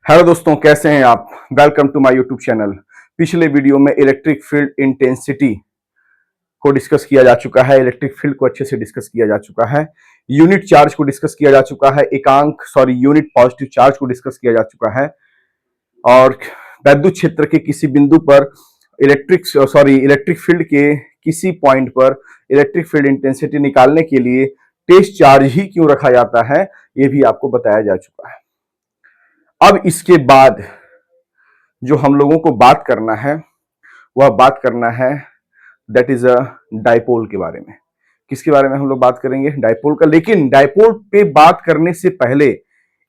Hello दोस्तों, कैसे हैं आप। Welcome to my YouTube channel. पिछले वीडियो में इलेक्ट्रिक फील्ड इंटेंसिटी को डिस्कस किया जा चुका है, इलेक्ट्रिक फील्ड को अच्छे से डिस्कस किया जा चुका है, यूनिट चार्ज को डिस्कस किया जा चुका है, यूनिट पॉजिटिव चार्ज को डिस्कस किया जा चुका है और वैद्युत क्षेत्र के किसी बिंदु पर इलेक्ट्रिक फील्ड के किसी पॉइंट पर इलेक्ट्रिक फील्ड इंटेंसिटी निकालने के लिए टेस्ट चार्ज ही क्यों रखा जाता है, ये भी आपको बताया जा चुका है। अब इसके बाद जो हम लोगों को बात करना है वह बात करना है दैट इज अ डाइपोल के बारे में। किसके बारे में हम लोग बात करेंगे? डाइपोल का। लेकिन डाइपोल पे बात करने से पहले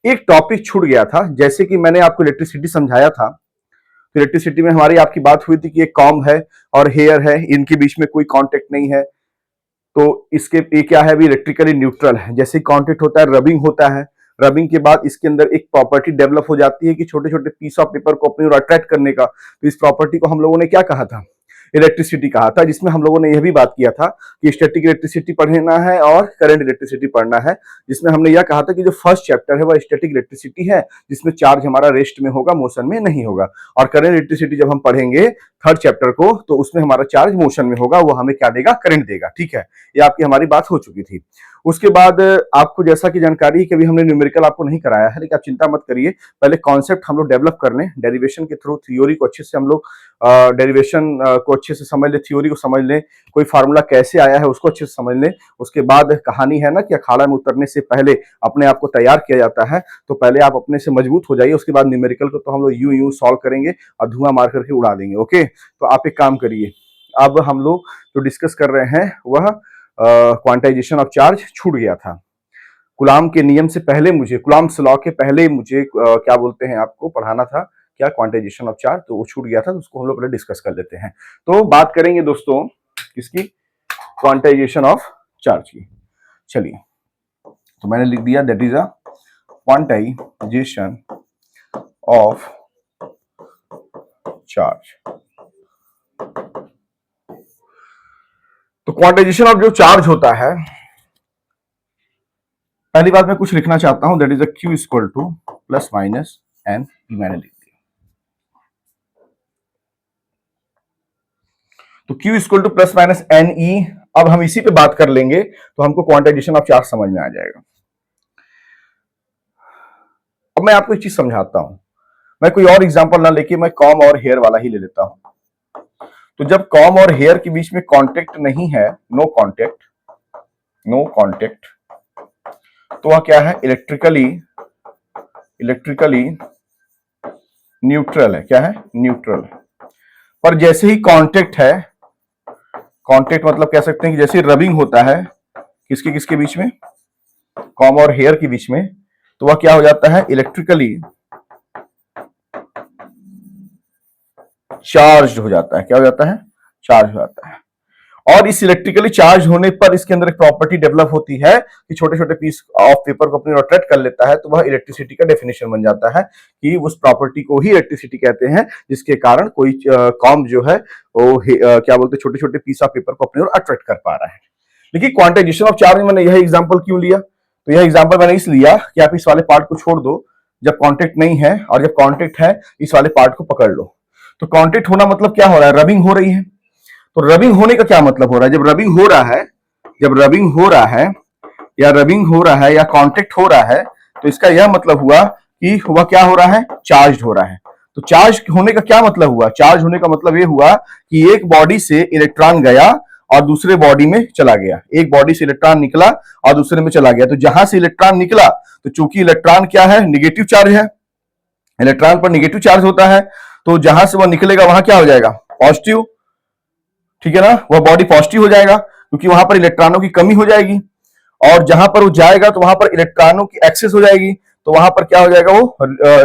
एक टॉपिक छूट गया था। जैसे कि मैंने आपको इलेक्ट्रिसिटी समझाया था, तो इलेक्ट्रिसिटी में हमारी आपकी बात हुई थी कि एक कॉम्ब है और हेयर है, इनके बीच में कोई कांटेक्ट नहीं है, तो इसके ये क्या है, अभी इलेक्ट्रिकली न्यूट्रल है। जैसे कांटेक्ट होता है, रबिंग होता है, रबिंग के बाद इसके अंदर एक प्रॉपर्टी डेवलप हो जाती है कि छोटे छोटे पीस ऑफ पेपर को अपनी ओर अट्रैक्ट करने का। तो इस प्रॉपर्टी को हम लोगों ने क्या कहा था? इलेक्ट्रिसिटी कहा था, जिसमें हम लोगों ने यह भी बात किया था कि स्टैटिक इलेक्ट्रिसिटी पढ़ना है और करंट इलेक्ट्रिसिटी पढ़ना है, जिसमें हमने यह कहा था कि जो फर्स्ट चैप्टर है वह स्टैटिक इलेक्ट्रिसिटी है, जिसमें चार्ज हमारा रेस्ट में होगा, मोशन में नहीं होगा। और करंट इलेक्ट्रिसिटी जब हम पढ़ेंगे थर्ड चैप्टर को, तो उसमें हमारा चार्ज मोशन में होगा, वो हमें क्या देगा? करंट देगा। ठीक है, ये आपकी हमारी बात हो चुकी थी। उसके बाद आपको जैसा कि जानकारी है कि अभी हमने न्यूमेरिकल आपको नहीं कराया है, लेकिन आप चिंता मत करिए, पहले कॉन्सेप्ट हम लोग डेवलप कर लें, डेरिवेशन के थ्रू थ्योरी को अच्छे से हम लोग डेरिवेशन को अच्छे से समझ लें, थ्योरी को समझ लें, कोई फार्मूला कैसे आया है उसको अच्छे से समझ लें। उसके बाद कहानी है ना कि अखाड़ा में उतरने से पहले अपने आप को तैयार किया जाता है, तो पहले आप अपने से मजबूत हो जाइए। उसके बाद न्यूमेरिकल को तो हम लोग यूं सॉल्व करेंगे और धुआं मार करके उड़ा देंगे। ओके, तो आप एक काम करिए, अब हम लोग जो डिस्कस कर रहे हैं वह क्वांटाइजेशन ऑफ चार्ज छूट गया था। कुलाम के नियम से पहले मुझे, कुलाम्स लॉ के पहले मुझे क्या बोलते हैं, आपको पढ़ाना था क्या? क्वांटाइजेशन ऑफ चार्ज, तो वो छूट गया था, तो उसको हम लोग पहले डिस्कस कर लेते हैं। तो बात करेंगे दोस्तों किसकी? क्वांटाइजेशन ऑफ चार्ज की। चलिए, तो मैंने लिख दिया that is a quantization of charge. तो क्वांटाइजेशन ऑफ जो चार्ज होता है, पहली बात मैं कुछ लिखना चाहता हूं, that is a Q equal to plus minus N, मैंने लिख दिया। तो Q equal to plus minus N E. अब हम इसी पे बात कर लेंगे तो हमको क्वांटाइजेशन ऑफ चार्ज समझ में आ जाएगा। अब मैं आपको एक चीज समझाता हूं, मैं कोई और एग्जांपल ना लेके मैं कॉम और हेयर वाला ही ले लेता हूं। तो जब कॉम और हेयर के बीच में कांटेक्ट नहीं है, नो कांटेक्ट, तो वह क्या है? इलेक्ट्रिकली न्यूट्रल है। क्या है? न्यूट्रल। पर जैसे ही कांटेक्ट है, कांटेक्ट मतलब कह सकते हैं कि जैसे रबिंग होता है किसके किसके बीच में? कॉम और हेयर के बीच में, तो वह क्या हो जाता है? इलेक्ट्रिकली चार्ज हो जाता है। क्या हो जाता है? चार्ज हो जाता है। और इस इलेक्ट्रिकली चार्ज होने पर इसके अंदर एक प्रॉपर्टी डेवलप होती है कि छोटे छोटे पीस ऑफ पेपर को अपनी अट्रैक्ट कर लेता है, तो वह इलेक्ट्रिसिटी का डेफिनेशन बन जाता है कि उस प्रॉपर्टी को ही इलेक्ट्रिसिटी कहते हैं, जिसके कारण कोई कॉम जो है वो क्या बोलते हैं, छोटे छोटे पीस ऑफ पेपर को अपनी ओर अट्रैक्ट कर पा रहा है। लेकिन क्वांटाइजेशन ऑफ चार्ज में मैंने यह एग्जाम्पल क्यों लिया? तो यह एग्जाम्पल मैंने इस लिया कि आप इस वाले पार्ट को छोड़ दो जब कॉन्टेक्ट नहीं है, और जब कॉन्टेक्ट है इस वाले पार्ट को पकड़ लो। तो कॉन्टेक्ट होना मतलब क्या हो रहा है? रबिंग हो रही है। तो रबिंग होने का क्या मतलब हो रहा है? जब रबिंग हो रहा है या कांटेक्ट हो रहा है, तो इसका यह मतलब हुआ कि वह क्या हो रहा है? चार्ज हो रहा है। तो चार्ज होने का क्या मतलब हुआ? चार्ज होने का मतलब यह हुआ कि एक बॉडी से इलेक्ट्रॉन गया और दूसरे बॉडी में चला गया, एक बॉडी से इलेक्ट्रॉन निकला और दूसरे में चला गया। तो जहां से इलेक्ट्रॉन निकला, तो चूंकि इलेक्ट्रॉन क्या है? निगेटिव चार्ज है, इलेक्ट्रॉन पर निगेटिव चार्ज होता है, तो जहां से वह निकलेगा वहां क्या हो जाएगा? पॉजिटिव। ठीक है ना, वह बॉडी पॉजिटिव हो जाएगा क्योंकि वहां पर इलेक्ट्रॉनों की कमी हो जाएगी, और जहां पर वो जाएगा तो वहां पर इलेक्ट्रॉनों की एक्सेस हो जाएगी, तो वहां पर क्या हो जाएगा? वो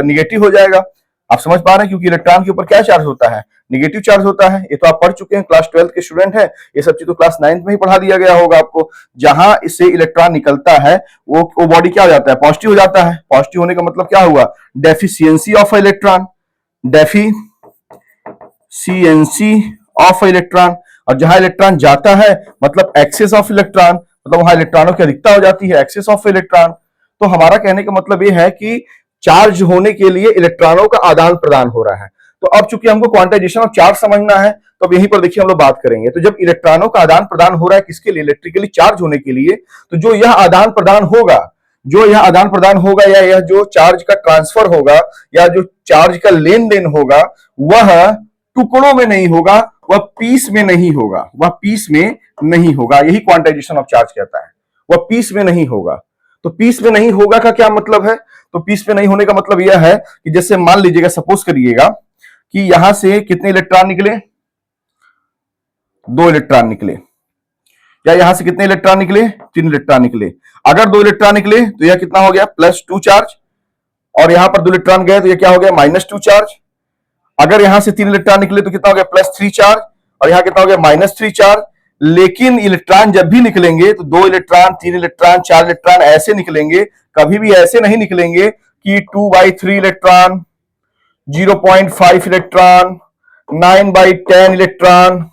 निगेटिव हो जाएगा। आप समझ पा रहे हैं? क्योंकि इलेक्ट्रॉन के ऊपर क्या चार्ज होता है? निगेटिव चार्ज होता है। ये तो आप पढ़ चुके हैं, क्लास 12 के स्टूडेंट हैं, ये सब चीज तो क्लास 9 में ही पढ़ा दिया गया होगा आपको। जहां इससे इलेक्ट्रॉन निकलता है वो बॉडी क्या हो जाता है? पॉजिटिव हो जाता है। पॉजिटिव होने का मतलब क्या हुआ? Deficiency of electron, deficiency of electron. और जहां इलेक्ट्रॉन जाता है मतलब एक्सेस ऑफ इलेक्ट्रॉन, मतलब वहां इलेक्ट्रॉनों की अधिकता हो जाती है, एक्सेस ऑफ इलेक्ट्रॉन। तो हमारा कहने का मतलब यह है कि चार्ज होने के लिए इलेक्ट्रॉनों का आदान प्रदान हो रहा है। तो अब चूंकि हमको क्वांटाइजेशन ऑफ चार्ज समझना है, तो अब यहीं पर देखिए हम लोग बात करेंगे। तो जब इलेक्ट्रॉनों का आदान प्रदान हो रहा है किसके लिए, इलेक्ट्रिकली चार्ज होने के लिए, तो जो यह आदान प्रदान होगा, या यह जो चार्ज का ट्रांसफर होगा, या जो चार्ज का लेन देन होगा, वह टुकड़ों में नहीं होगा, वह पीस में नहीं होगा, यही क्वांटाइजेशन ऑफ चार्ज कहता है। वह पीस में नहीं होगा। तो पीस में नहीं होगा का क्या मतलब है, तो पीस में नहीं होने का मतलब यह है कि जैसे मान लीजिएगा, सपोज करिएगा कि यहां से कितने इलेक्ट्रॉन निकले, 2 इलेक्ट्रॉन निकले, या यहां से कितने इलेक्ट्रॉन निकले, 3 इलेक्ट्रॉन निकले। अगर 2 इलेक्ट्रॉन निकले तो यह कितना हो गया, +2 चार्ज, और यहां पर 2 इलेक्ट्रॉन गए तो यह क्या हो गया, -2 चार्ज। अगर यहां से 3 इलेक्ट्रॉन निकले तो कितना हो गया, +3 चार्ज, और यहां कितना हो गया, -3 चार्ज। लेकिन इलेक्ट्रॉन जब भी निकलेंगे तो 2 इलेक्ट्रॉन, 3 इलेक्ट्रॉन, 4 इलेक्ट्रॉन ऐसे निकलेंगे, कभी भी ऐसे नहीं निकलेंगे कि 2/3 electron, 0.5 electron, 9/10 electron,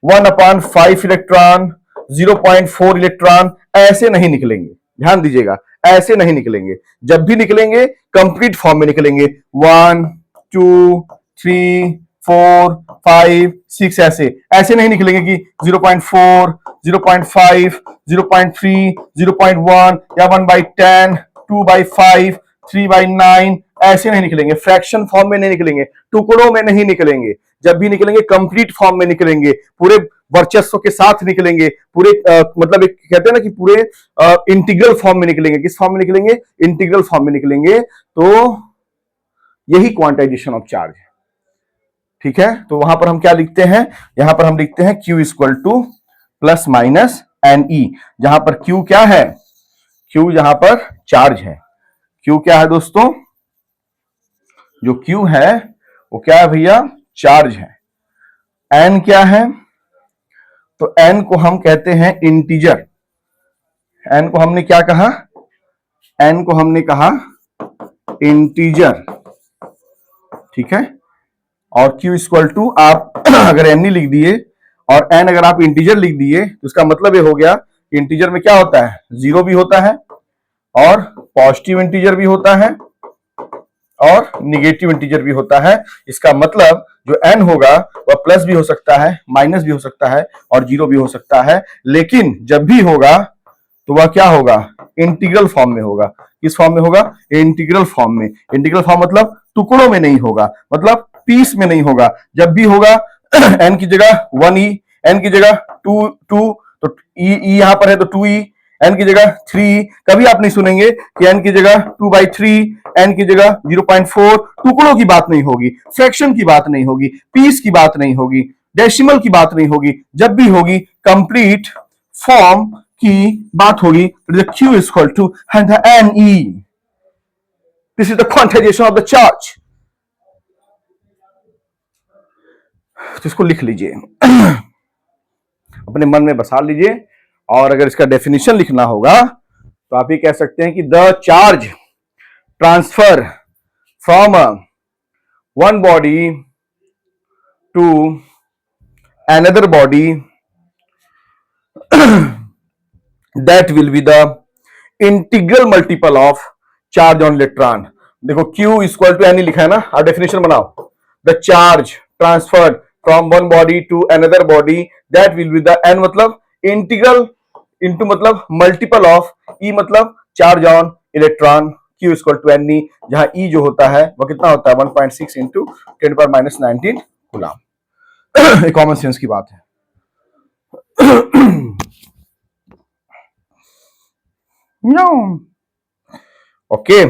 1/5 electron, 0.4 electron, ऐसे नहीं निकलेंगे। ध्यान दीजिएगा, ऐसे नहीं निकलेंगे। जब भी निकलेंगे कंप्लीट फॉर्म में निकलेंगे, 1 2 3 4 5 6, ऐसे नहीं निकलेंगे कि 0.4 0.5 0.3 0.1 या 1/10 2/5 3/9, ऐसे नहीं निकलेंगे। फ्रैक्शन फॉर्म में नहीं निकलेंगे, टुकड़ों में नहीं निकलेंगे। जब भी निकलेंगे कंप्लीट फॉर्म में निकलेंगे, पूरे वर्चस्व के साथ निकलेंगे, पूरे मतलब एक कहते हैं ना कि पूरे इंटीग्रल फॉर्म में निकलेंगे। किस फॉर्म में निकलेंगे, इंटीग्रल फॉर्म में निकलेंगे। तो यही क्वांटाइजेशन ऑफ चार्ज है। ठीक है, तो वहां पर हम क्या लिखते हैं, यहां पर हम लिखते हैं Q ± NE, जहां पर Q क्या है, Q यहां पर चार्ज है। Q क्या है दोस्तों, जो Q है वो क्या है भैया, चार्ज है। N क्या है, तो N को हम कहते हैं इंटीजर। N को हमने क्या कहा, N को हमने कहा इंटीजर। ठीक है, और Q = आप अगर N लिख दिए और N अगर आप इंटीजर लिख दिए तो इसका मतलब ये हो गया, इंटीजर में क्या होता है, 0 भी होता है, और पॉजिटिव इंटीजर भी होता है, और निगेटिव इंटीजर भी होता है। इसका मतलब जो N होगा वह प्लस भी हो सकता है, माइनस भी हो सकता है, और 0 भी हो सकता है। लेकिन जब भी होगा तो वह क्या होगा, इंटीग्रल फॉर्म में होगा। किस फॉर्म में होगा, इंटीग्रल फॉर्म में। इंटीग्रल फॉर्म मतलब टुकड़ों में नहीं होगा, मतलब पीस में नहीं होगा। जब भी होगा n की जगह 1e, n की जगह 2 तो e यहां पर है तो 2e, n की जगह 3, कभी आप नहीं सुनेंगे कि n की जगह 2/3, n की जगह 0.4। टुकड़ों की बात नहीं होगी, फ्रैक्शन की बात नहीं होगी, पीस की बात नहीं होगी, डेसिमल की बात नहीं होगी। जब भी होगी कंप्लीट फॉर्म की बात होगी। Q = NE, this is the quantization of the charge. तो इसको लिख लीजिए, अपने मन में बसा लीजिए। और अगर इसका डेफिनेशन लिखना होगा तो आप ये कह सकते हैं कि the charge transfer from one body to another body that will be the integral multiple of charge on electron. देखो Q = NE लिखा है ना, आप डेफिनेशन बनाओ, the charge transferred from one body to another body that will be the N मतलब integral, into मतलब multiple of, E मतलब charge on electron, Q = NE, जहां E जो होता है वो कितना होता है, 1.6 × 10⁻19 कूलम। एक कॉमन सेंस की बात है। ओके,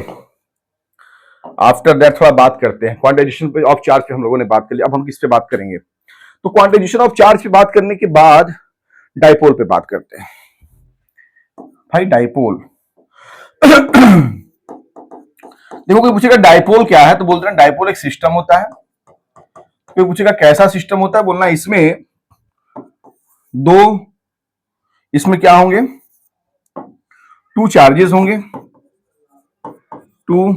आफ्टर दैट थोड़ा बात करते हैं क्वांटाइजेशन पे ऑफ चार्ज पे। हम लोगों ने बात कर ली, अब हम किस पे बात करेंगे, तो क्वांटाइजेशन ऑफ चार्ज पे बात करने के बाद डाइपोल पे बात करते हैं। भाई डाइपोल देखो, कोई पूछेगा डाइपोल क्या है तो बोलते हैं डाइपोल एक सिस्टम होता है। कोई पूछेगा कैसा सिस्टम होता है, बोलना इसमें इसमें क्या होंगे, 2 चार्जेस होंगे, 2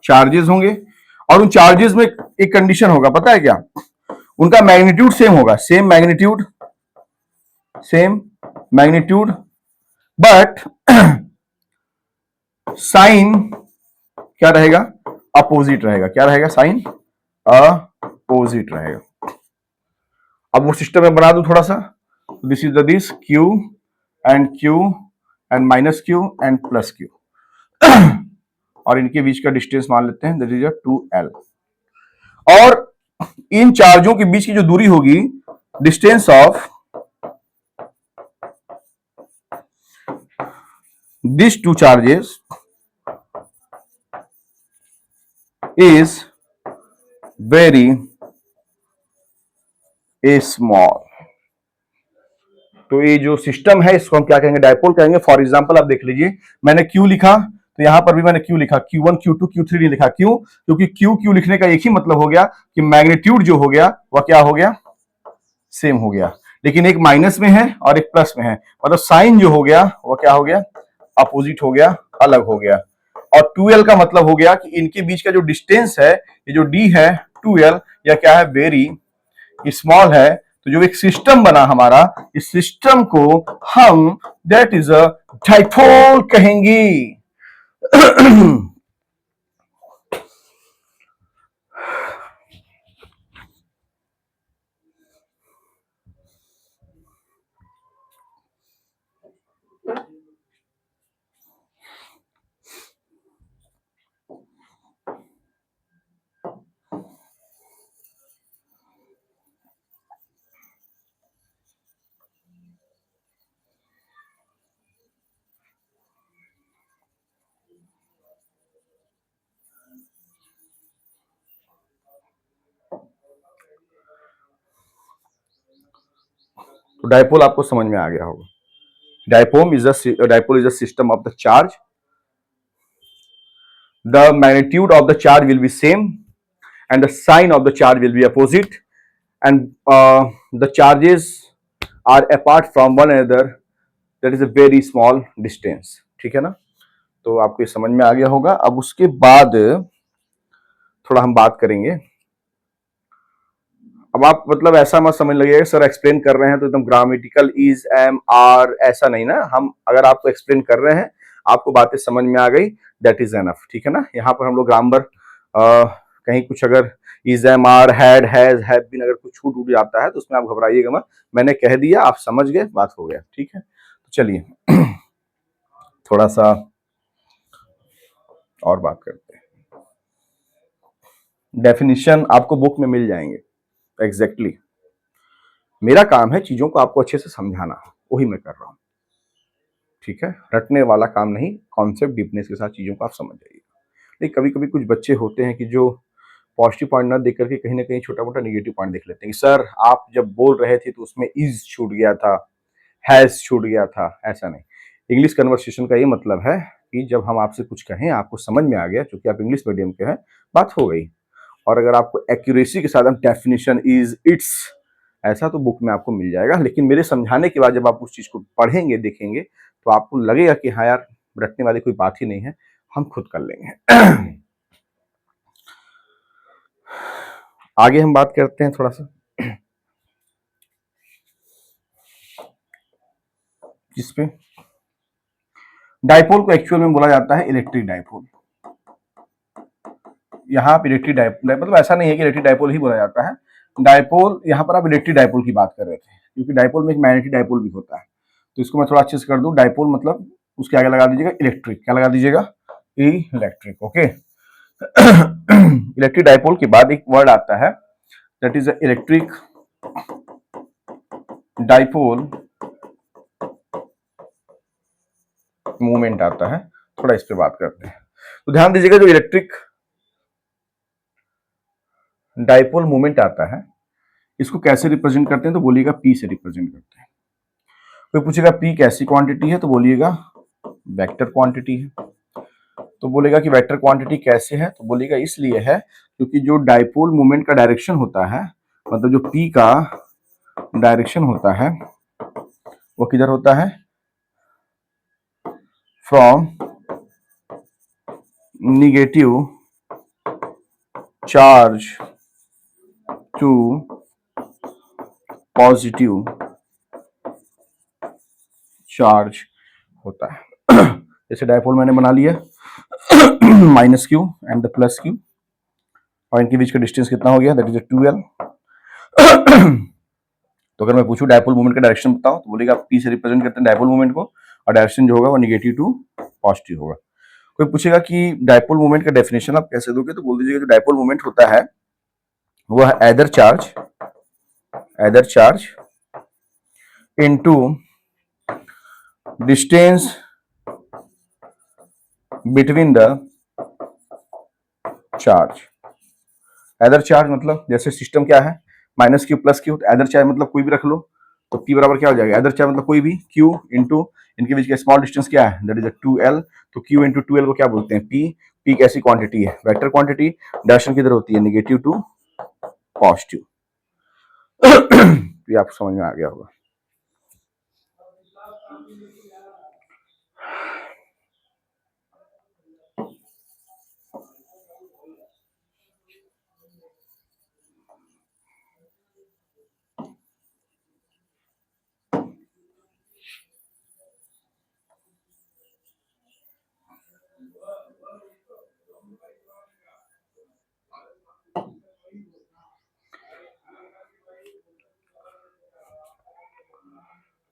चार्जेस होंगे, और उन चार्जेस में एक कंडीशन होगा, पता है क्या, उनका मैग्नीट्यूड सेम होगा, सेम मैग्नीट्यूड, बट साइन क्या रहेगा, अपोजिट रहेगा। क्या रहेगा? साइन अपोजिट रहेगा। अब वो सिस्टम में बना दूं थोड़ा सा, this is the this Q and minus Q and plus Q और इनके बीच का डिस्टेंस मान लेते हैं दैट इज 2L। और इन चार्जों के बीच की जो दूरी होगी, distance of this two charges is very small. तो ये जो सिस्टम है इसको हम क्या कहेंगे? डायपोल कहेंगे। फॉर एग्जांपल आप देख लीजिए, मैंने Q लिखा तो यहां पर भी मैंने Q लिखा, Q1 Q2 Q3 नहीं लिखा। क्यों? क्योंकि Q लिखने का एक ही मतलब हो गया कि मैग्नीट्यूड जो हो गया वह क्या हो गया? सेम हो गया। लेकिन एक माइनस में है और एक प्लस में है, मतलब साइन जो हो गया वो क्या हो गया? अपोजिट हो गया, अलग हो गया। और 2L का मतलब हो गया कि इनके बीच का जो डिस्टेंस है, ये जो D है 2L, या क्या है? वेरी स्मॉल है। तो जो एक सिस्टम बना हमारा, इस सिस्टम को हम दैट इज अ डाइपोल कहेंगे। तो डायपोल आपको समझ में आ गया होगा। Dipole is a system of the charge, the magnitude of the charge will be same and the sign of the charge will be opposite and the charges are apart from one another, that is a very small distance। ठीक है ना? तो आपको ये समझ में आ गया होगा। अब उसके बाद थोड़ा हम बात करेंगे। अब आप मतलब ऐसा मत समझ लगिएगा सर एक्सप्लेन कर रहे हैं तो एकदम ग्रामेटिकल इज एम आर, ऐसा नहीं ना। हम अगर आपको एक्सप्लेन कर रहे हैं, आपको बातें समझ में आ गई, दैट इज एनफ। ठीक है ना? यहाँ पर हम लोग ग्रामर कहीं कुछ अगर is am are had has have been अगर कुछ छूट उठ जाता है तो उसमें आप घबराइएगा मत, मैंने कह दिया, आप समझ गए, बात हो गया। ठीक है? तो चलिए थोड़ा सा और बात करते हैं। डेफिनेशन आपको बुक में मिल जाएंगे एग्जैक्टली। मेरा काम है चीजों को आपको अच्छे से समझाना, वही मैं कर रहा हूं। ठीक है? रटने वाला काम नहीं, कॉन्सेप्ट डीपनेस के साथ चीजों को आप समझ जाइएगा। लेकिन कभी कभी कुछ बच्चे होते हैं कि जो पॉजिटिव पॉइंट ना देख करके कहीं ना कहीं छोटा मोटा निगेटिव पॉइंट देख लेते हैं कि सर आप जब बोल रहे थे तो उसमें इज छूट गया था, हैज छूट गया था। ऐसा नहीं। इंग्लिश कन्वर्सेशन का ये मतलब है कि जब हम आपसे कुछ कहें, आपको समझ में आ गया, क्योंकि आप इंग्लिश मीडियम के हैं, बात हो गई। और अगर आपको एक्यूरेसी के साथ हम डेफिनेशन इज इट्स ऐसा तो बुक में आपको मिल जाएगा। लेकिन मेरे समझाने के बाद जब आप उस चीज को पढ़ेंगे, देखेंगे, तो आपको लगेगा कि हाँ यार, रटने वाली कोई बात ही नहीं है, हम खुद कर लेंगे। आगे हम बात करते हैं थोड़ा सा किस पे? डाइपोल को एक्चुअल में बोला जाता है इलेक्ट्रिक डाइपोल। यहाँ आप इलेक्ट्रिक डाइपोल, मतलब ऐसा नहीं है कि इलेक्ट्रिक डाइपोल ही बोला जाता है। डाइपोल, यहाँ पर आप इलेक्ट्रिक डाइपोल की बात कर रहे थे, क्योंकि डाइपोल में एक मैग्नेटिक डाइपोल भी होता है। तो इसको मैं थोड़ा अच्छे से कर दूं। डाइपोल मतलब उसके आगे लगा दीजिएगा इलेक्ट्रिक। क्या लगा दीजिएगा? इलेक्ट्रिक। ओके। इलेक्ट्रिक डाइपोल के बाद एक वर्ड आता है that is electric dipole movement आता है। थोड़ा इस पे बात करते हैं। तो ध्यान दीजिएगा, जो इलेक्ट्रिक डाइपोल मूवमेंट आता है, इसको कैसे रिप्रेजेंट करते हैं? तो बोलिएगा पी से रिप्रेजेंट करते हैं। कोई पूछेगा पी कैसी क्वांटिटी है, तो बोलिएगा वेक्टर क्वांटिटी है। तो बोलेगा कि वेक्टर क्वांटिटी कैसे है, तो बोलिएगा इसलिए है क्योंकि जो डाइपोल मूवमेंट का डायरेक्शन होता है, मतलब जो पी का डायरेक्शन होता है, वो किधर होता है? From negative charge to positive charge होता है। जैसे डायपोल मैंने बना लिया, minus Q and the plus Q, और इनके बीच का डिस्टेंस कितना हो गया, दैट इज 2l। तो अगर मैं पूछूं डायपोल मोमेंट का डायरेक्शन बताओ, तो बोलेगा आप p से रिप्रेजेंट करते हैं डायपोल मोमेंट को, और डायरेक्शन जो होगा वो नेगेटिव टू पॉजिटिव होगा। कोई पूछेगा कि डायपोल मोमेंट का डेफिनेशन आप कैसे दोगे, तो बोल दीजिएगा जो डायपोल मोमेंट होता है वो है either charge into distance between the charge. Either charge मतलब जैसे सिस्टम क्या है, minus Q plus Q, either charge मतलब कोई भी रख लो, तो P बराबर क्या हो जाएगा, एदर चार्ज मतलब कोई भी, Q इंटू इनके बीच का स्मॉल डिस्टेंस क्या है, दैट इज 2l। तो Q इंटू 2l को क्या बोलते हैं, P कैसी क्वांटिटी है, वेक्टर क्वांटिटी, डायरेक्शन किधर होती है, नेगेटिव टू पॉजिटिव। ये आपको समझ में आ गया होगा।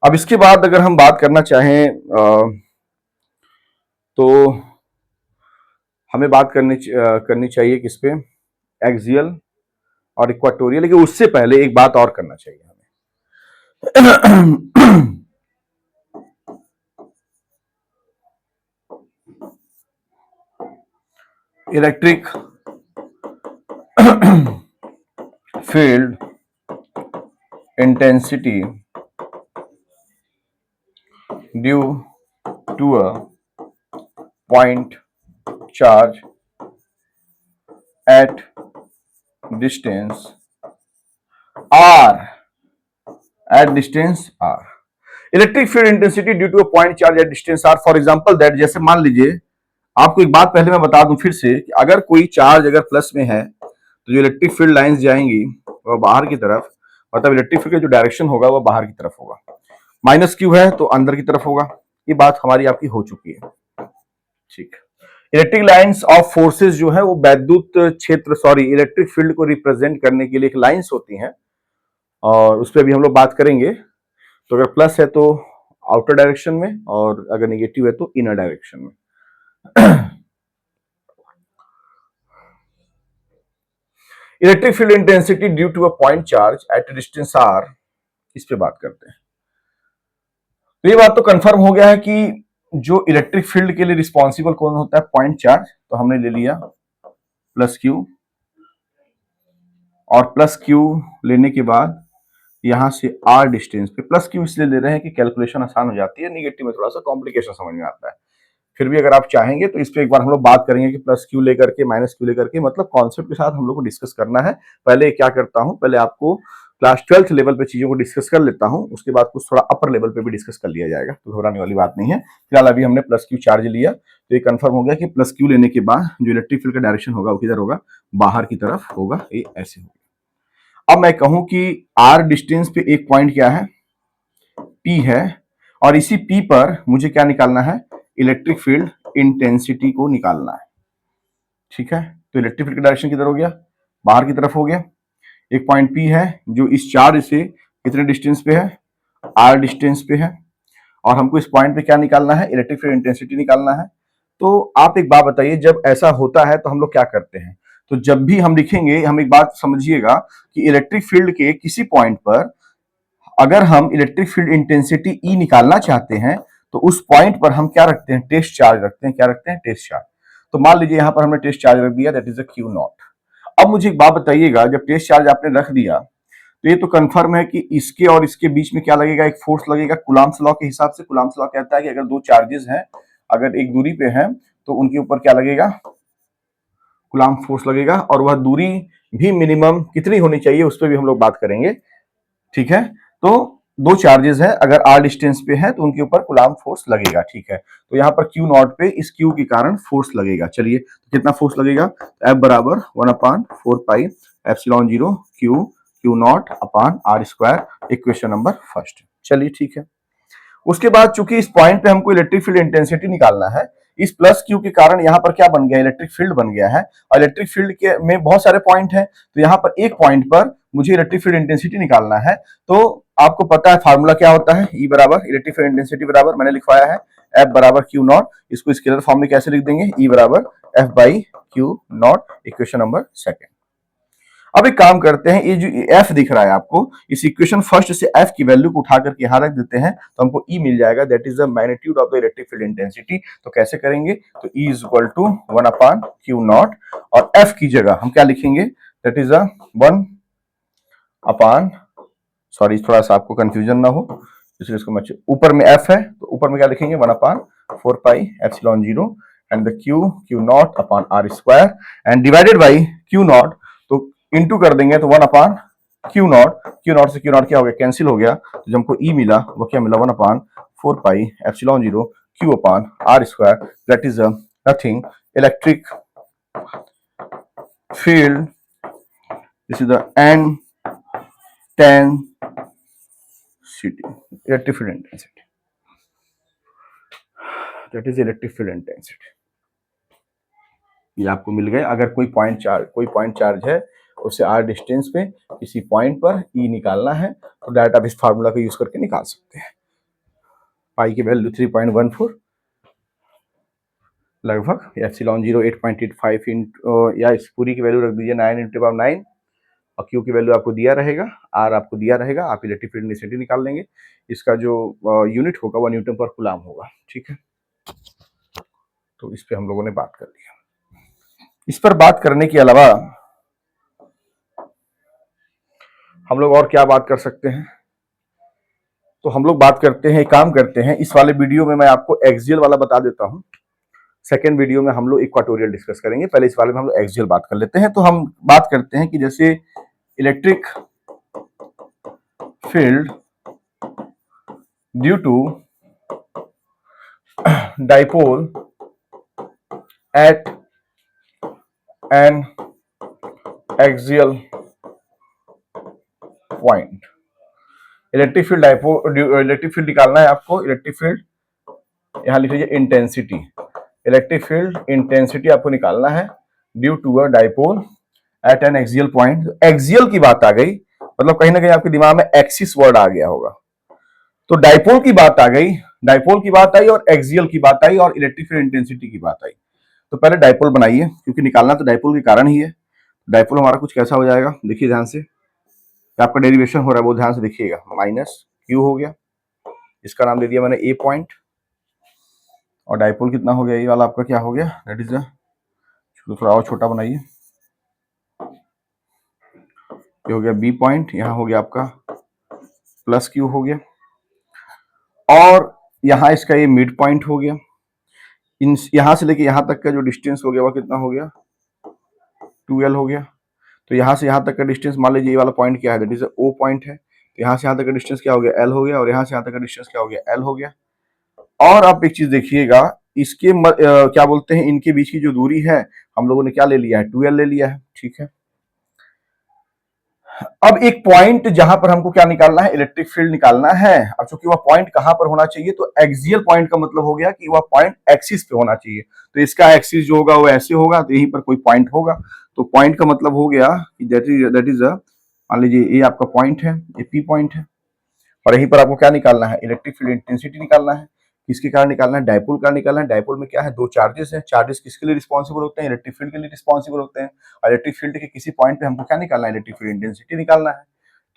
अब इसके बाद अगर हम बात करना चाहें तो हमें बात करनी चाहिए किस पे, एक्सियल और इक्वाटोरियल, लेकिन उससे पहले एक बात और करना चाहिए हमें। Electric field intensity due to a point charge at distance r, at distance r, electric field intensity due to a point charge at distance r, for example that, जैसे मान लीजिए, आपको एक बात पहले मैं बता दूं फिर से कि अगर कोई चार्ज अगर प्लस में है तो जो इलेक्ट्रिक फील्ड लाइंस जाएंगी वह बाहर की तरफ, मतलब इलेक्ट्रिक फील्ड का जो डायरेक्शन होगा वह बाहर की तरफ होगा, माइनस क्यू है तो अंदर की तरफ होगा। ये बात हमारी आपकी हो चुकी है, ठीक। इलेक्ट्रिक लाइंस ऑफ फोर्सेस जो है वो वैद्युत क्षेत्र, सॉरी इलेक्ट्रिक फील्ड को रिप्रेजेंट करने के लिए एक लाइंस होती हैं, और उस पर भी हम लोग बात करेंगे। तो अगर प्लस है तो आउटर डायरेक्शन में, और अगर नेगेटिव है तो इनर डायरेक्शन में। Electric field intensity due to a point charge at distance r, इस पे बात करते हैं। तो ये बात तो कंफर्म हो गया है कि जो इलेक्ट्रिक फील्ड के लिए रिस्पॉन्सिबल कौन होता है, पॉइंट चार्ज। तो हमने ले लिया प्लस क्यू, और प्लस क्यू लेने के बाद यहां से r डिस्टेंस पे, प्लस क्यू इसलिए ले रहे हैं कि कैलकुलेशन आसान हो जाती है, निगेटिव में थोड़ा सा कॉम्प्लिकेशन समझ में आता है। फिर भी अगर आप चाहेंगे तो इस पे एक बार हम लोग बात करेंगे कि प्लस क्यू लेकर के माइनस क्यू लेकर के, मतलब कॉन्सेप्ट के साथ हम लोग को डिस्कस करना है। पहले क्या करता हूं, पहले आपको क्लास 12th लेवल पे चीजों को डिस्कस कर लेता हूं, उसके बाद कुछ थोड़ा अपर लेवल पे भी डिस्कस कर लिया जाएगा, तो घबराने वाली बात नहीं है। फिलहाल अभी हमने प्लस क्यू चार्ज लिया, तो ये कंफर्म हो गया कि प्लस क्यू लेने के बाद जो इलेक्ट्रिक फील्ड का डायरेक्शन होगा वो किधर होगा, बाहर की तरफ होगा, ये ऐसे होगा। अब मैं कहूं कि r डिस्टेंस पे एक पॉइंट क्या है, P है, और इसी P पर मुझे क्या निकालना है, इलेक्ट्रिक फील्ड इंटेंसिटी को निकालना है, ठीक है। तो इलेक्ट्रिक फील्ड का डायरेक्शन किधर हो गया, बाहर की तरफ हो गया। एक पॉइंट P है जो इस चार्ज से कितने डिस्टेंस पे है, r डिस्टेंस पे है, और हमको इस पॉइंट पे क्या निकालना है, इलेक्ट्रिक फील्ड इंटेंसिटी निकालना है। तो आप एक बात बताइए, जब ऐसा होता है तो हम लोग क्या करते हैं, तो जब भी हम लिखेंगे, हम एक बात समझिएगा कि इलेक्ट्रिक फील्ड के किसी पॉइंट पर अगर हम इलेक्ट्रिक फील्ड इंटेंसिटी E निकालना चाहते हैं, तो उस पॉइंट पर हम क्या रखते हैं, टेस्ट चार्ज रखते हैं। क्या रखते हैं, टेस्ट चार्ज। तो मान लीजिए यहां पर हमने टेस्ट चार्ज रख दिया, that is a Q not. अब मुझे एक बात बताइएगा, जब टेस्ट चार्ज आपने रख दिया तो ये तो कंफर्म है कि इसके और इसके बीच में क्या लगेगा, एक फोर्स लगेगा। कूलम्ब्स लॉ के हिसाब से, कूलम्ब्स लॉ कहता है कि अगर दो चार्जेस हैं, अगर एक दूरी पे हैं, तो उनके ऊपर क्या लगेगा, कूलम्ब फोर्स लगेगा, और वह दूरी भी मिनिमम कितनी होनी चाहिए उस पर भी हम लोग बात करेंगे, ठीक है। तो दो चार्जेस है, अगर r डिस्टेंस पे है तो उनके ऊपर कूलम्ब फोर्स लगेगा, ठीक है। तो यहाँ पर Q नॉट पे इस Q के कारण फोर्स लगेगा। चलिए, तो कितना फोर्स लगेगा, F बराबर 1/4 पाई epsilon 0 Q not upon r square, equation number first. चलिए ठीक है। उसके बाद चूंकि इस पॉइंट पे हमको इलेक्ट्रिक फील्ड इंटेंसिटी निकालना है, इस प्लस क्यू के कारण यहाँ पर क्या बन गया, इलेक्ट्रिक फील्ड बन गया है। और इलेक्ट्रिक फील्ड के में बहुत सारे पॉइंट हैं, तो यहाँ पर एक पॉइंट पर मुझे इलेक्ट्रिक फील्ड इंटेंसिटी निकालना है। तो आपको पता है फार्मूला क्या होता है, ई बराबर इलेक्ट्रिक फील्ड इंटेंसिटी बराबर मैंने लिखवाया है एफ बराबर क्यू नॉट। इसको स्केलर फॉर्म में कैसे लिख देंगे, ई बराबर F by Q not, equation number second. अब एक काम करते हैं, ये जो एफ दिख रहा है आपको, इस इक्वेशन फर्स्ट से एफ की वैल्यू को उठा करके यहां रख देते हैं तो हमको ई मिल जाएगा, that is the magnitude of the electric field intensity. तो कैसे करेंगे, तो E is equal to 1 upon Q naught, और एफ की जगह हम क्या लिखेंगे, दैट इज 1 अपॉन, सॉरी थोड़ा सा आपको कंफ्यूजन ना हो इसलिए इसको मैं, ऊपर में एफ है तो ऊपर में क्या लिखेंगे 1 upon 4 pi epsilon 0 and the Q naught upon R square and divided by Q naught, तो इंटू कर देंगे तो 1 अपॉन क्यू नॉट से क्यू नॉट क्या हो गया, कैंसिल हो गया। तो जो हमको ई मिला वो क्या मिला, 1 upon 4 pi epsilon 0 Q upon R square, that is nothing electric field, this is the intensity electric field intensity, that is electric field intensity. ये आपको मिल गए। अगर कोई पॉइंट चार्ज है उसे आर डिस्टेंस पे किसी पॉइंट पर ई निकालना है तो डायरेक्ट आप इस फार्मूला को यूज करके निकाल सकते हैं। पाई की वैल्यू 3.14 लगभग, एप्सिलॉन 0 8.85 या इस पूरी की वैल्यू रख दीजिए 9 × 9, और क्यू की वैल्यू आपको दिया रहेगा, आर आपको दिया रहेगा, आप इलेक्ट्रिक फील्ड इंटेंसिटी निकाल लेंगे। इसका जो यूनिट होगा वो न्यूटन पर कूलम होगा, ठीक है। तो इस पे हम लोगों ने बात कर लिया। इस पर बात करने के अलावा हम लोग और क्या बात कर सकते हैं, तो हम लोग बात करते हैं, काम करते हैं, इस वाले वीडियो में मैं आपको एक्सियल वाला बता देता हूं, सेकेंड वीडियो में हम लोग इक्वाटोरियल डिस्कस करेंगे, पहले इस वाले में हम लोग एक्सियल बात कर लेते हैं। तो हम बात करते हैं कि जैसे electric field due to dipole at an axial point, electric field निकालना है आपको, इलेक्ट्रिक फील्ड यहां लिख लीजिए इंटेंसिटी, इलेक्ट्रिक फील्ड इंटेंसिटी आपको निकालना है due to a dipole at an axial point. Axial की बात आ गई, मतलब कहीं ना कहीं आपके दिमाग में एक्सिस वर्ड आ गया होगा, तो डाइपोल की बात आ गई, डाइपोल की बात आई और एक्सियल की बात आई और इलेक्ट्रिक फील्ड इंटेंसिटी की बात आई। तो पहले डाइपोल बनाइए, क्योंकि निकालना तो डाइपोल के कारण ही है। डाइपोल हमारा कुछ कैसा हो जाएगा, देखिए ध्यान से, आपका डेरिवेशन हो रहा है वो ध्यान से देखिएगा, माइनस क्यू हो गया, इसका नाम दे दिया मैंने ए पॉइंट, और डाइपोल कितना हो गया, ये वाला आपका क्या हो गया, दैट इज थोड़ा और छोटा बनाइए, ये हो गया बी पॉइंट, यहाँ हो गया आपका प्लस क्यू हो गया, और यहाँ इसका ये मिड पॉइंट हो गया। इन यहां से लेके यहां तक का जो डिस्टेंस हो गया वो कितना हो गया, 2l हो गया। तो यहां से यहां तक का डिस्टेंस मान लीजिए ये वाला पॉइंट क्या है, दैट इज ओ पॉइंट है, तो यहां से यहां तक का डिस्टेंस क्या हो गया, एल हो गया, और यहां से यहां तक का डिस्टेंस क्या हो गया, एल हो गया। और आप एक चीज देखिएगा, इसके क्या बोलते हैं, इनके बीच की जो दूरी है हम लोगों ने क्या ले लिया है, 2l ले लिया है, ठीक है। अब एक पॉइंट जहां पर हमको क्या निकालना है, इलेक्ट्रिक फील्ड निकालना है। अब चूंकि वह पॉइंट कहां पर होना चाहिए, तो एक्सियल पॉइंट का मतलब हो गया कि वह पॉइंट एक्सिस पे होना चाहिए, तो इसका एक्सिस जो होगा वो ऐसे होगा, तो यहीं पर कोई पॉइंट होगा। तो पॉइंट का मतलब हो गया कि दैट इज मान लीजिए ये आपका पॉइंट है, ये पी पॉइंट है, और यहीं पर आपको क्या निकालना है, इलेक्ट्रिक फील्ड इंटेंसिटी निकालना है। किसके कारण निकालना है, डाइपोल का निकालना है। डाइपोल में क्या है, दो चार्जेस हैं, चार्जेस किसके लिए रिस्पॉन्सिबल होते हैं, इलेक्ट्रिक फील्ड के लिए रिस्पॉन्सिबल होते हैं, और इलेक्ट्रिक फील्ड के किसी पॉइंट पे हमको क्या निकालना है, इलेक्ट्रिक फील्ड इंटेंसिटी निकालना है,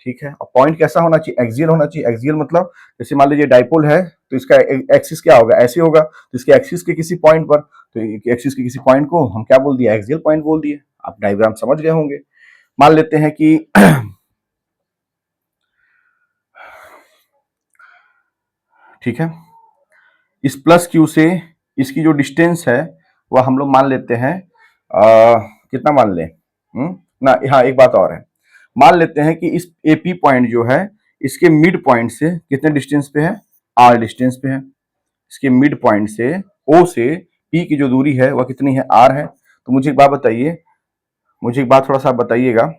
ठीक है। और पॉइंट कैसा होना चाहिए, एक्सियल होना चाहिए। एक्सियल मतलब जैसे मान लीजिए डाइपोल है तो इसका एक्सिस क्या होगा, ऐसे होगा, तो इसके एक्सिस के किसी पॉइंट पर, तो एक्सिस के किसी पॉइंट को हम क्या बोल दिया, एक्सियल पॉइंट बोल दिए। आप डायग्राम समझ गए होंगे। मान लेते हैं कि ठीक है, इस प्लस क्यू से इसकी जो डिस्टेंस है वह हम लोग मान लेते हैं कितना मान लें, ना हाँ एक बात और है, मान लेते हैं कि इस एपी पॉइंट जो है इसके मिड पॉइंट से कितने डिस्टेंस पे है, आर डिस्टेंस पे है। इसके मिड पॉइंट से ओ से पी की जो दूरी है वह कितनी है, आर है। तो मुझे एक बात बताइए, मुझे एक बात थोड़ा सा बताइएगा,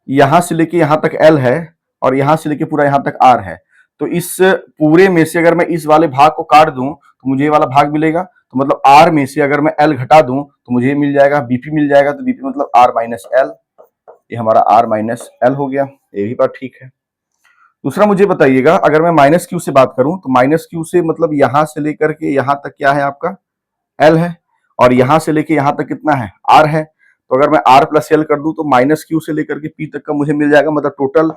यहां से लेके यहां तक एल है और यहां से लेके पूरा यहां तक आर है, तो इस पूरे में से अगर मैं इस वाले भाग को काट दूं तो मुझे ये वाला भाग मिलेगा, तो मतलब R में से अगर मैं L घटा दूं तो मुझे मिल जाएगा BP मिल जाएगा, तो BP मतलब R माइनस L, ये हमारा R माइनस L हो गया, ये भी बात ठीक है। दूसरा मुझे बताइएगा, अगर मैं माइनस क्यू से बात करूं तो माइनस क्यू से मतलब यहां से लेकर के यहां तक क्या है आपका L है, और यहां से लेके यहां तक कितना है R है। तो अगर मैं R प्लस L कर दूं तो माइनस क्यू से लेकर के P तक का मुझे मिल जाएगा, मतलब टोटल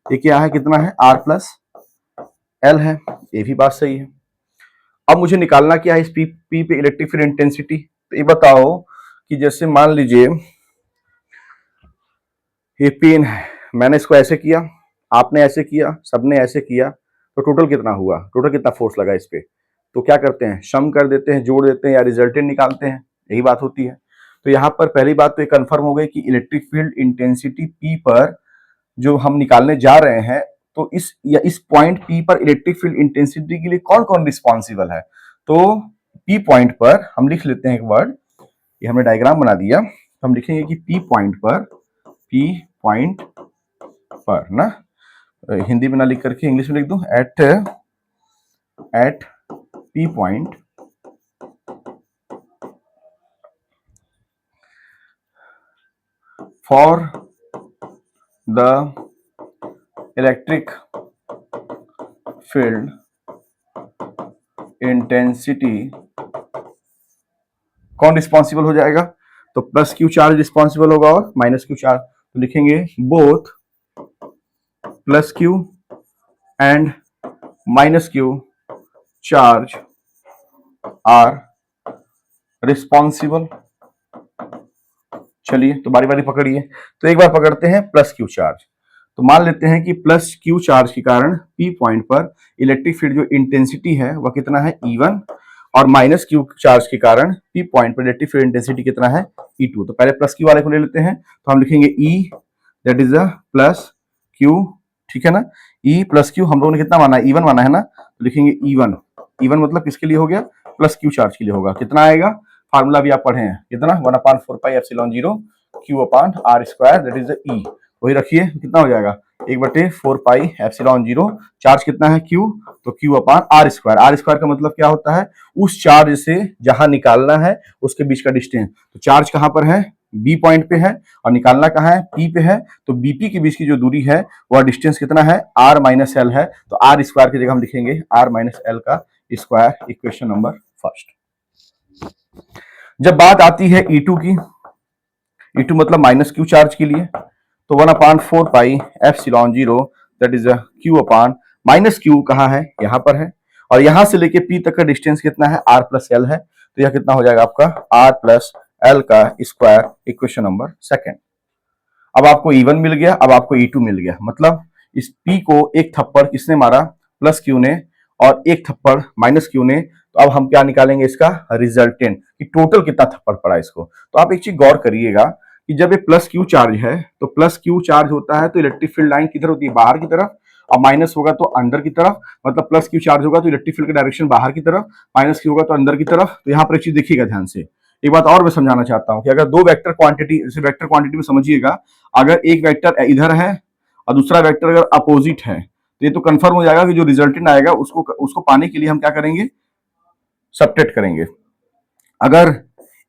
ये क्या है, कितना है R प्लस L है, ये भी बात सही है। अब मुझे निकालना क्या है इस P पे इलेक्ट्रिक फील्ड इंटेंसिटी। तो ये बताओ कि जैसे मान लीजिए ये पेन है, मैंने इसको ऐसे किया, आपने ऐसे किया, सबने ऐसे किया, तो टोटल कितना हुआ, टोटल कितना फोर्स लगा इस पे। तो क्या करते हैं, सम कर देते हैं, जोड़ देते हैं या रिजल्टेंट निकालते हैं, यही बात होती है। तो यहाँ पर पहली बात तो ये कंफर्म हो गई कि इलेक्ट्रिक फील्ड इंटेंसिटी P पर जो हम निकालने जा रहे हैं, तो इस पॉइंट P पर इलेक्ट्रिक फील्ड इंटेंसिटी के लिए कौन कौन रिस्पॉन्सिबल है। तो P पॉइंट पर हम लिख लेते हैं एक वर्ड, ये हमने डायग्राम बना दिया, हम लिखेंगे कि P पॉइंट पर ना, हिंदी में ना लिख करके इंग्लिश में लिख दूं, at P point for the electric field intensity कौन रिस्पॉन्सिबल हो जाएगा, तो प्लस क्यू चार्ज रिस्पॉन्सिबल होगा और माइनस क्यू चार्ज। तो लिखेंगे both plus Q and minus Q charge are responsible. चलिए तो बारी बारी पकड़िए, तो एक बार पकड़ते हैं प्लस क्यू चार्ज। तो मान लेते हैं कि प्लस क्यू चार्ज के कारण P पॉइंट पर इलेक्ट्रिक फील्ड जो इंटेंसिटी है वह कितना है E1, और माइनस क्यू चार्ज के कारण P पॉइंट पर इलेक्ट्रिक फील्ड इंटेंसिटी कितना है E2। तो पहले प्लस क्यू वाले को ले लेते हैं, तो हम लिखेंगे E that is the plus Q, ठीक है ना। E प्लस क्यू हम लोगों ने कितना माना है, E1 माना है ना, तो लिखेंगे E1 मतलब किसके लिए हो गया, प्लस क्यू चार्ज के लिए होगा। कितना आएगा, फार्मूला भी आप पढ़े हैं, कितना 1/4 पाई epsilon 0 Q upon R square that is the E, वही रखिए, कितना हो जाएगा 1/4 पाई एप्सिलॉन 0, चार्ज कितना है Q, तो Q upon R square. R square का मतलब क्या होता है, उस चार्ज से जहां निकालना है उसके बीच का डिस्टेंस। तो चार्ज कहां पर है, B पॉइंट पे है, और निकालना कहां है, P पे है, तो BP के बीच की जो दूरी है वह डिस्टेंस कितना है, R माइनस L है। तो R स्क्वायर की जगह हम लिखेंगे R माइनस L का स्क्वायर, इक्वेशन नंबर फर्स्ट। जब बात आती है E2 की, E2 मतलब माइनस क्यू चार्ज के लिए, तो 1/4 पाई epsilon 0 that is Q upon minus Q कहाँ है, यहाँ पर है, और यहां से लेके P तक का डिस्टेंस कितना है, R प्लस L है। तो यह कितना हो जाएगा आपका R प्लस L का स्क्वायर, इक्वेशन नंबर सेकेंड। अब आपको E1 मिल गया, अब आपको E2 मिल गया, मतलब इस P को एक थप्पड़ किसने मारा, प्लस क्यू ने, और एक थप्पड़ माइनस क्यू ने। तो अब हम क्या निकालेंगे, इसका रिजल्टेंट कि टोटल कितना थप्पड़ पड़ा इसको। तो आप एक चीज गौर करिएगा कि जब ये प्लस क्यू चार्ज है, तो प्लस क्यू चार्ज होता है तो इलेक्ट्रिक फील्ड लाइन किधर होती है, बाहर की तरफ, और माइनस होगा तो अंदर की तरफ। मतलब प्लस क्यू चार्ज होगा तो इलेक्ट्रिक फील्ड का डायरेक्शन बाहर की तरफ, माइनस क्यू होगा तो अंदर की तरफ। तो यहाँ पर एक चीज देखिएगा ध्यान से, एक बात और मैं समझाना चाहता हूं कि अगर दो वेक्टर क्वांटिटी, जैसे वेक्टर क्वांटिटी में समझिएगा, अगर एक वेक्टर इधर है और दूसरा वेक्टर अगर अपोजिट है, तो ये तो कंफर्म हो जाएगा कि जो रिजल्टेंट आएगा उसको पाने के लिए हम क्या करेंगे, सबट्रैक्ट करेंगे। अगर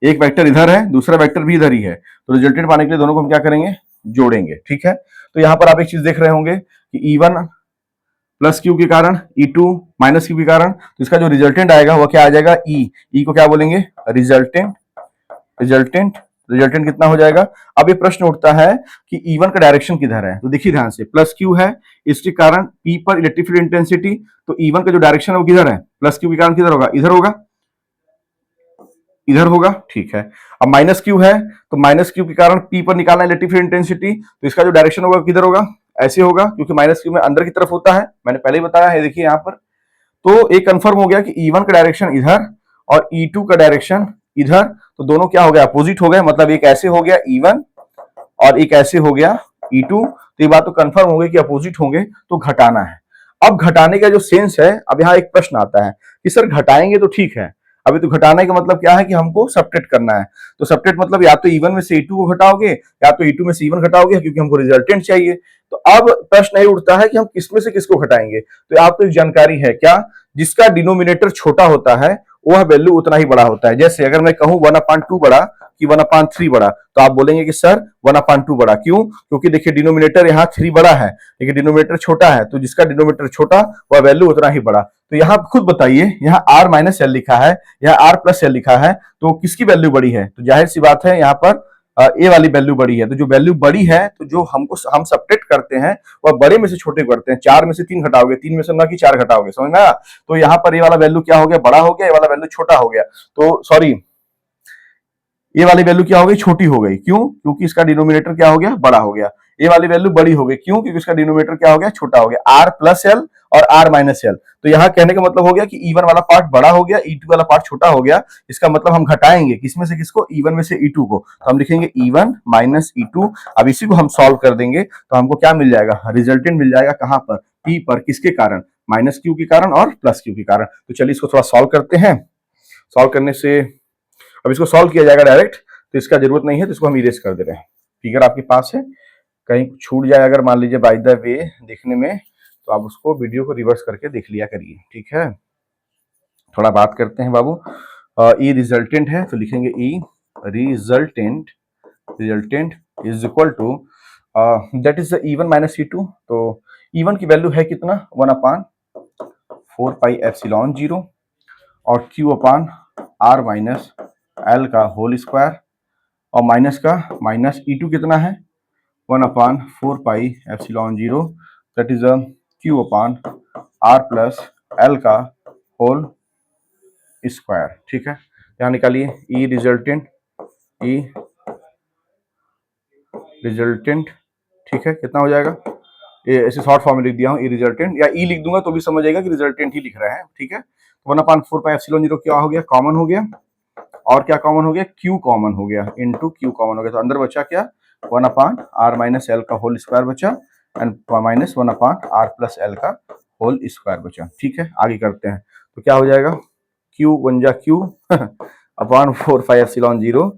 एक वेक्टर इधर है, दूसरा वेक्टर भी इधर ही है, तो रिजल्टेंट पाने के लिए दोनों को हम क्या करेंगे, जोड़ेंगे, ठीक है। तो यहां पर आप एक चीज देख रहे होंगे कि E1 प्लस क्यू के कारण, E2 माइनस क्यू के कारण, तो इसका जो रिजल्टेंट आएगा वह क्या आ जाएगा, ई को क्या बोलेंगे, रिजल्टेंट। रिजल्टेंट कितना हो जाएगा। अब ये प्रश्न उठता है कि E1 का डायरेक्शन किधर है, तो देखिए ध्यान से, प्लस क्यू है, इसके कारण P पर इलेक्ट्रिक फील्ड इंटेंसिटी, तो E1 का जो डायरेक्शन है वो किधर है, प्लस क्यू के कारण किधर होगा, इधर होगा, इधर होगा, ठीक है। अब माइनस क्यू है, तो माइनस क्यू के कारण P पर निकालना इलेक्ट्रिक फील्ड इंटेंसिटी, तो इसका जो डायरेक्शन होगा किधर होगा, ऐसे होगा, क्योंकि माइनस क्यू में अंदर की तरफ होता है, मैंने पहले ही बताया है, देखिए यहाँ पर। तो एक कंफर्म हो गया कि E1 का डायरेक्शन इधर और E2 का डायरेक्शन इधर, तो दोनों क्या हो गया, अपोजिट हो गए, मतलब एक ऐसे हो गया E1 और एक ऐसे हो गया E2। तो ये बात तो कंफर्म हो गई कि अपोजिट होंगे, तो घटाना है। अब घटाने का जो सेंस है, अब यहाँ एक प्रश्न आता है कि सर घटाएंगे तो ठीक है, अभी तो घटाने का मतलब क्या है कि हमको सबट्रैक्ट करना है। तो सबट्रैक्ट मतलब या तो E1 में से E2 को घटाओगे, या तो E2 में से E1 घटाओगे, क्योंकि हमको रिजल्टेंट चाहिए। तो अब प्रश्न ये उठता है कि हम किसमें से किसको घटाएंगे। तो आपको एक जानकारी है क्या, जिसका डिनोमिनेटर छोटा होता है वह वैल्यू उतना ही बड़ा होता है। जैसे अगर मैं कहूं 1/2 बड़ा कि 1/3 बड़ा, तो आप बोलेंगे कि सर 1/2 बड़ा क्यों? क्योंकि देखिए डिनोमिनेटर यहाँ 3 बड़ा है लेकिन डिनोमिनेटर छोटा है, तो जिसका डिनोमिनेटर छोटा वह वैल्यू उतना ही बड़ा। तो यहाँ खुद बताइए, यहाँ r माइनस एल लिखा है, यहाँ r प्लस एल लिखा है, तो किसकी वैल्यू बड़ी है? तो जाहिर सी बात है यहाँ पर ए वाली वैल्यू बड़ी है। तो जो वैल्यू बड़ी है तो जो हम सब्ट्रैक्ट करते हैं वह बड़े में से छोटे करते हैं। 4 में से 3 घटाओगे, 3 में से ना कि 4 घटाओगे, समझ में आया? तो यहाँ पर ये वाला वैल्यू क्या हो गया? बड़ा हो गया, ये वाला वैल्यू छोटा हो गया। तो सॉरी, ये वाली वैल्यू क्या हो गई? छोटी हो गई। क्यों? क्योंकि इसका डिनोमिनेटर क्या हो गया? बड़ा हो गया। ये वाली वैल्यू बड़ी हो गई। क्यों? क्योंकि इसका डिनोमिनेटर क्या हो गया? छोटा हो गया। आर प्लस एल और आर माइनस एल। तो यहाँ कहने का मतलब हो गया कि E1 वाला पार्ट बड़ा हो गया, E2 वाला पार्ट छोटा हो गया। इसका मतलब हम घटाएंगे किसमें से किसको? E1 में से E2 को। तो हम लिखेंगे E1 माइनस E2। अब इसी को हम सॉल्व कर देंगे तो हमको क्या मिल जाएगा? रिजल्टेंट मिल जाएगा। कहां पर? P पर। किसके कारण? माइनस क्यू के कारण और प्लस क्यू के कारण। तो चलिए इसको थोड़ा सॉल्व करते हैं। सॉल्व करने से अब इसको सॉल्व किया जाएगा डायरेक्ट, तो इसका जरूरत नहीं है, तो इसको हम इरेज कर दे रहे हैं। फिगर आपके पास है, कहीं छूट जाए अगर मान लीजिए बाय द वे देखने में, तो आप उसको वीडियो को रिवर्स करके देख लिया करिए, ठीक है। थोड़ा बात करते हैं बाबू। ई रिजल्टेंट है तो लिखेंगे E resultant, resultant is equal to that is E1 minus E2। तो E1 की वैल्यू है कितना? 1/4 पाई एप्सिलॉन 0 और Q अपान R माइनस एल का होल स्क्वायर, और माइनस का माइनस E2 कितना है? 1/4 पाई epsilon 0 that is Q upon R plus L का होल स्क्वायर, ठीक है। यहाँ निकालिए ई रिजल्टेंट, ई रिजल्टेंट, ठीक है, कितना हो जाएगा? ये ऐसे शॉर्ट फॉर्म में लिख दिया हूँ ई रिजल्टेंट, या ई लिख दूंगा तो भी समझ जाएगा कि रिजल्टेंट ही लिख रहे हैं, ठीक है। 1/4 पाई एप्सिलॉन 0 क्या हो गया? कॉमन हो गया, और क्या कॉमन हो गया? Q कॉमन हो गया, इनटू Q कॉमन हो गया। तो अंदर बचा क्या? 1/R माइनस एल का होल स्क्वायर बचा, and minus 1/R plus L का होल स्क्वायर बचा, ठीक है। आगे करते हैं तो क्या हो जाएगा? Q 1 जा Q अपॉन 4 पाई एप्सिलॉन 0,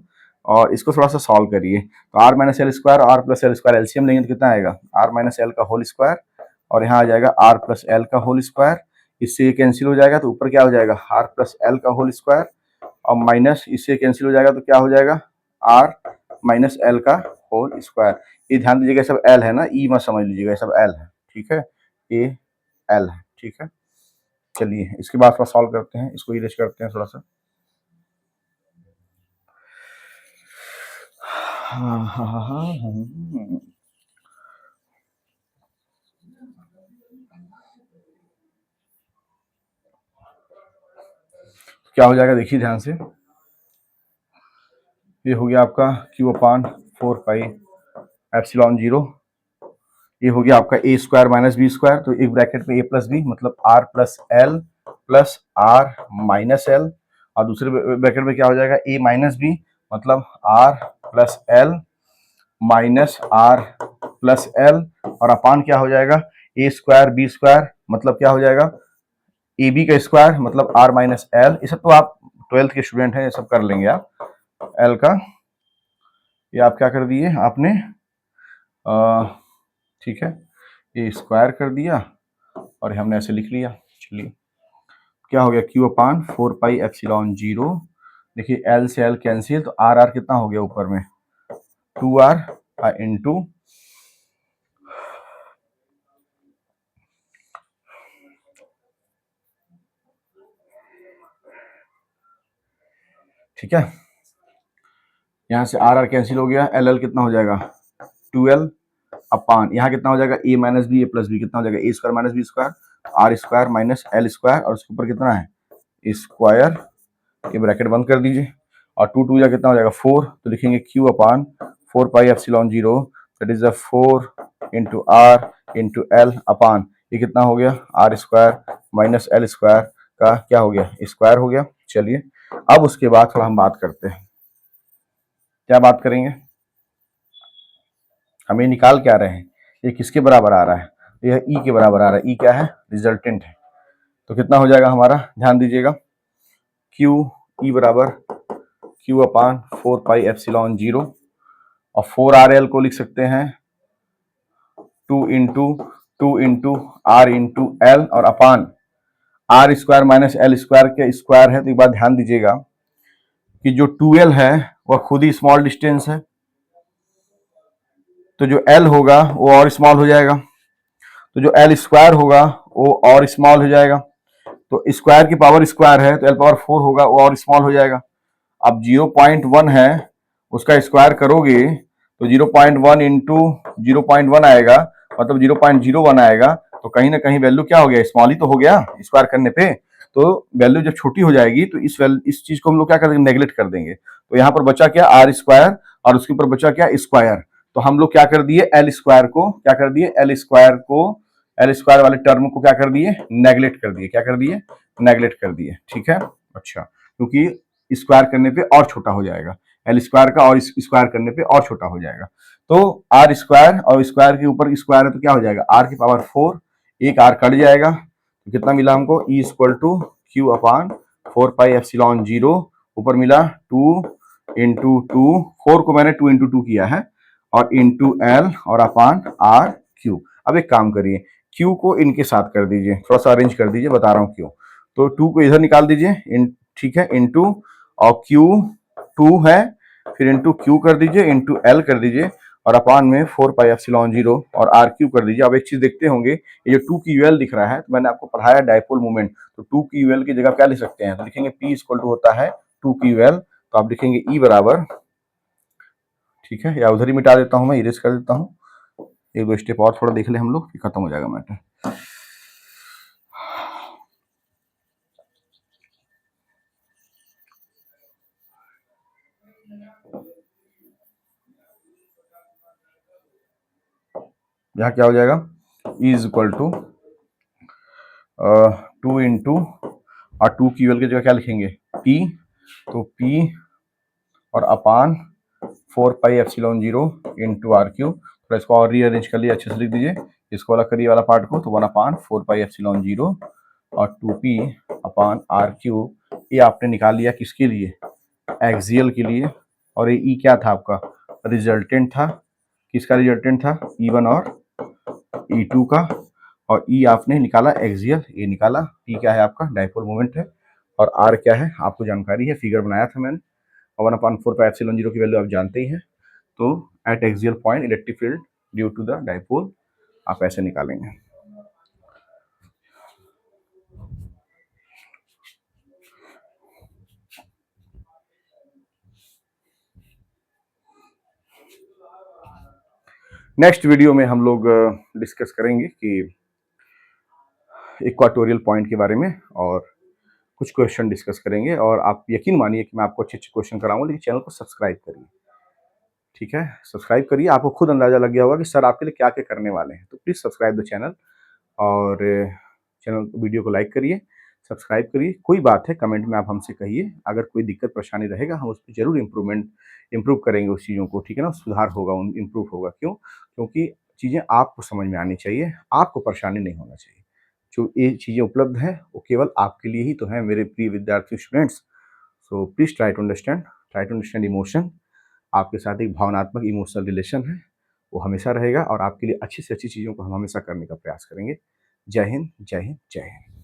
और इसको थोड़ा सा सॉल्व करिए। तो R minus L square, R plus L square LCM लेंगे तो कितना आएगा? R माइनस एल का होल स्क्वायर, और यहाँ आ जाएगा R प्लस एल का होल स्क्वायर। इससे ये कैंसिल हो जाएगा, तो ऊपर क्या हो जाएगा? R प्लस एल का होल स्क्वायर, और माइनस इससे कैंसिल हो जाएगा तो क्या हो जाएगा? R माइनस एल का होल स्क्वायर। ये ध्यान दीजिएगा सब एल है ना, ई मत समझ लीजिएगा, सब एल है, ठीक है। ये एल है, ठीक है। चलिए इसके बाद थोड़ा सॉल्व करते हैं, इसको इरेज करते हैं थोड़ा सा। क्या हो जाएगा देखिए ध्यान से। ये हो गया आपका Q अपान 4 पाई एप्सिलॉन 0। ये हो गया आपका A square minus B square, तो एक ब्रैकेट में ए प्लस बी मतलब R plus L plus R minus L, और दूसरे ब्रैकेट में क्या हो जाएगा? ए माइनस बी मतलब R plus L minus R plus L, और अपान क्या हो जाएगा? ए स्क्वायर बी स्क्वायर मतलब क्या हो जाएगा? ए बी का स्क्वायर मतलब आर माइनस एल। ये सब तो आप 12th के स्टूडेंट हैं, ये सब कर लेंगे आप। एल का ये आप क्या कर दिए आपने? ठीक है, ये स्क्वायर कर दिया और हमने ऐसे लिख लिया। चलिए क्या हो गया? Q upon 4 pi epsilon 0। देखिए एल से एल कैंसिल, तो आर आर कितना हो गया ऊपर में? 2R इंटू ठीक है, यहाँ से आर आर कैंसिल हो गया, एल एल कितना हो जाएगा? 2L अपान यहाँ कितना हो जाएगा? A minus B A plus B कितना हो जाएगा? A square minus B square, R square minus L square, और उसके ऊपर कितना है? स्क्वायर। ये ब्रैकेट बंद कर दीजिए, और 2 2 या कितना हो जाएगा? 4। तो लिखेंगे Q upon 4 pi epsilon 0 that is 4 into R into L upon ये कितना हो गया? R square minus L square का क्या हो गया? स्क्वायर हो गया। चलिए अब उसके बाद थोड़ा हम बात करते हैं। क्या बात करेंगे? हमें निकाल क्या रहे हैं? ये किसके बराबर आ रहा है? यह ई के बराबर आ रहा है। ई क्या है? रिजल्टेंट है। तो कितना हो जाएगा हमारा? ध्यान दीजिएगा, क्यू ई बराबर Q अपान 4 पाई एप्सिलॉन 0, और 4RL को लिख सकते हैं 2 इंटू R इंटू एल, और upon R square minus L square के स्क्वायर है, तो एक बात ध्यान दीजिएगा कि जो 2l है वह खुद ही स्मॉल डिस्टेंस है, तो जो l होगा वो और स्मॉल हो जाएगा, तो जो एल स्क्वायर होगा वो और स्मॉल हो जाएगा, तो स्क्वायर की पावर स्क्वायर है तो एल पावर 4 होगा वो और स्मॉल हो जाएगा। अब 0.1 है उसका स्क्वायर करोगे तो 0.1 इंटू 0.1 आएगा, मतलब 0.01 आएगा, तो कहीं ना कहीं वैल्यू क्या हो गया, स्मॉल ही तो हो गया स्क्वायर करने पे। तो वैल्यू जब छोटी हो जाएगी तो इस चीज को हम लोग क्या कर देंगे, नेग्लेक्ट कर देंगे। तो यहाँ पर बचा क्या, आर स्क्वायर, और उसके ऊपर बचा क्या, स्क्वायर। तो हम लोग क्या कर दिए, एल स्क्वायर को क्या कर दिए, एल स्क्वायर को, एल स्क्वायर वाले टर्म को क्या कर दिए, नेग्लेक्ट कर दिए, क्या कर दिए, नेग्लेक्ट कर दिए। ठीक है, अच्छा, क्योंकि स्क्वायर करने पे और छोटा हो जाएगा, एल स्क्वायर का और स्क्वायर करने पे और छोटा हो जाएगा। तो आर स्क्वायर और स्क्वायर के ऊपर स्क्वायर है तो क्या हो जाएगा, आर की पावर 4, एक आर कट जाएगा, तो कितना मिला हमको, E equal to Q upon 4 pi epsilon 0, ऊपर मिला 2 इंटू 2, 4 को मैंने 2 इंटू 2 किया है, और इंटू एल और अपान आर क्यू। अब एक काम करिए, क्यू को इनके साथ कर दीजिए, थोड़ा सा अरेंज कर दीजिए, बता रहा हूँ क्यों। तो 2 को इधर निकाल दीजिए, ठीक है, इंटू, और क्यू 2 है, फिर इंटू क्यू कर दीजिए, इंटू एल कर दीजिए, और अपान में 4 पाई एप्सिलॉन 0 और आर क्यू कर दीजिए। अब एक चीज देखते होंगे, ये जो 2 की यूएल दिख रहा है, तो मैंने आपको पढ़ाया डायपोल मोमेंट, तो 2 की यूएल की जगह क्या लिख सकते हैं, तो लिखेंगे पी इक्वल टू होता है 2 की यूएल, तो आप लिखेंगे ई बराबर, ठीक है, या उधर ही मिटा देता हूं, मैं इरेज कर देता हूं, एक दो स्टेप और थोड़ा देख ले हम लोग, खत्म हो जाएगा मैटर। यहाँ क्या हो जाएगा, इज इक्वल टू 2 इंटू, और 2 की यूएल की जगह क्या लिखेंगे, पी, तो पी और upon 4 pi epsilon 0 into R Q. थोड़ा इसको और रीअरेंज कर लिया, अच्छे से लिख दीजिए, इसको वाला करिए वाला पार्ट को, तो 1 अपान 4 पाई एप्सिलॉन 0 और 2p अपान आर क्यू। ये आपने निकाल लिया किसके लिए, एक्सियल के लिए, और ये ई क्या था आपका, रिजल्टेंट था, किसका रिजल्टेंट था, E1 और E2 का, और ई आपने निकाला एक्सियल, ये निकाला, पी क्या है आपका डायपोल मोमेंट है, और आर क्या है आपको जानकारी है, फिगर बनाया था मैंने, और 1/4 पाई एप्सिलॉन 0 की वैल्यू आप जानते ही हैं। तो at axial point electric field due to the dipole आप ऐसे निकालेंगे। नेक्स्ट वीडियो में हम लोग डिस्कस करेंगे कि इक्वाटोरियल पॉइंट के बारे में, और कुछ क्वेश्चन डिस्कस करेंगे, और आप यकीन मानिए कि मैं आपको अच्छे अच्छे क्वेश्चन कराऊंगा, लेकिन चैनल को सब्सक्राइब करिए, ठीक है, सब्सक्राइब करिए, आपको खुद अंदाजा लग गया होगा कि सर आपके लिए क्या क्या करने वाले हैं, तो प्लीज़ सब्सक्राइब द चैनल, और चैनल वीडियो को लाइक करिए, सब्सक्राइब करिए, कोई बात है कमेंट में आप हमसे कहिए, अगर कोई दिक्कत परेशानी रहेगा हम उस पर जरूर इम्प्रूव करेंगे उस चीज़ों को, ठीक है ना, सुधार होगा, इम्प्रूव होगा, क्यों, क्योंकि चीज़ें आपको समझ में आनी चाहिए, आपको परेशानी नहीं होना चाहिए। जो ये चीज़ें उपलब्ध है वो केवल आपके लिए ही तो है मेरे प्रिय विद्यार्थी students. So please try to understand emotion. आपके साथ एक भावनात्मक इमोशनल रिलेशन है, वो हमेशा रहेगा, और आपके लिए अच्छी से अच्छी चीज़ों को हम हमेशा करने का प्रयास करेंगे। जय हिंद, जय हिंद, जय हिंद।